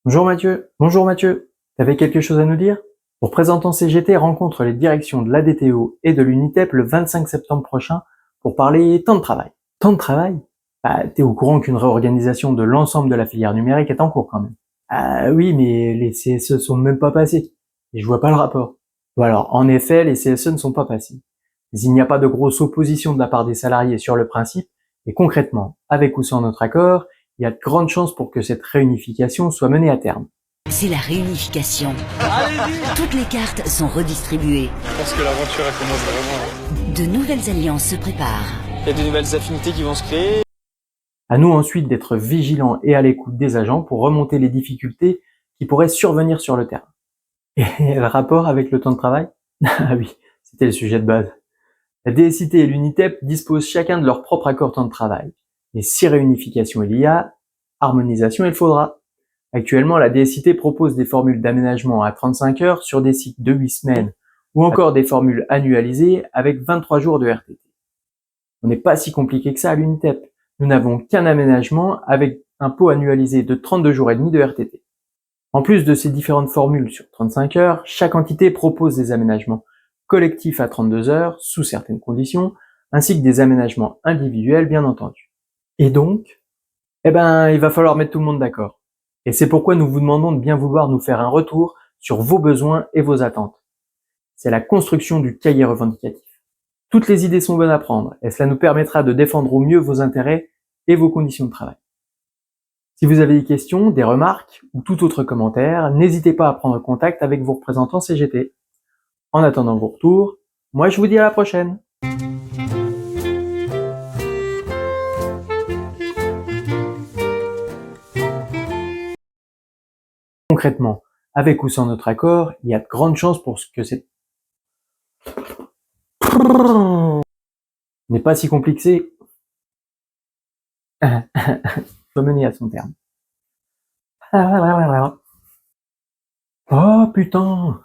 Bonjour Mathieu. Bonjour Mathieu. T'avais quelque chose à nous dire? Représentant CGT rencontre les directions de l'ADTO et de l'UNITEP le 25 septembre prochain pour parler temps de travail. Temps de travail? T'es au courant qu'une réorganisation de l'ensemble de la filière numérique est en cours quand même. Ah oui, mais les CSE sont même pas passés. Et je vois pas le rapport. Bon alors, en effet, les CSE ne sont pas passés. Mais il n'y a pas de grosse opposition de la part des salariés sur le principe, et concrètement, avec ou sans notre accord, il y a de grandes chances pour que cette réunification soit menée à terme. C'est la réunification. Toutes les cartes sont redistribuées. Je pense que l'aventure elle commence vraiment. De nouvelles alliances se préparent. Il y a de nouvelles affinités qui vont se créer. À nous ensuite d'être vigilants et à l'écoute des agents pour remonter les difficultés qui pourraient survenir sur le terrain. Et le rapport avec le temps de travail? Ah oui, c'était le sujet de base. La DSIT et l'UNITEP disposent chacun de leur propre accord temps de travail. Et si réunification il y a, harmonisation il faudra. Actuellement, la DSIT propose des formules d'aménagement à 35 heures sur des cycles de 8 semaines, ou encore des formules annualisées avec 23 jours de RTT. On n'est pas si compliqué que ça à l'UNITEP. Nous n'avons qu'un aménagement avec un pot annualisé de 32 jours et demi de RTT. En plus de ces différentes formules sur 35 heures, chaque entité propose des aménagements collectifs à 32 heures, sous certaines conditions, ainsi que des aménagements individuels, bien entendu. Et donc, il va falloir mettre tout le monde d'accord. Et c'est pourquoi nous vous demandons de bien vouloir nous faire un retour sur vos besoins et vos attentes. C'est la construction du cahier revendicatif. Toutes les idées sont bonnes à prendre, et cela nous permettra de défendre au mieux vos intérêts et vos conditions de travail. Si vous avez des questions, des remarques ou tout autre commentaire, n'hésitez pas à prendre contact avec vos représentants CGT. En attendant vos retours, moi je vous dis à la prochaine. Concrètement, avec ou sans notre accord, il y a de grandes chances pour que cette n'est pas si compliqué soit mené à son terme. Oh putain!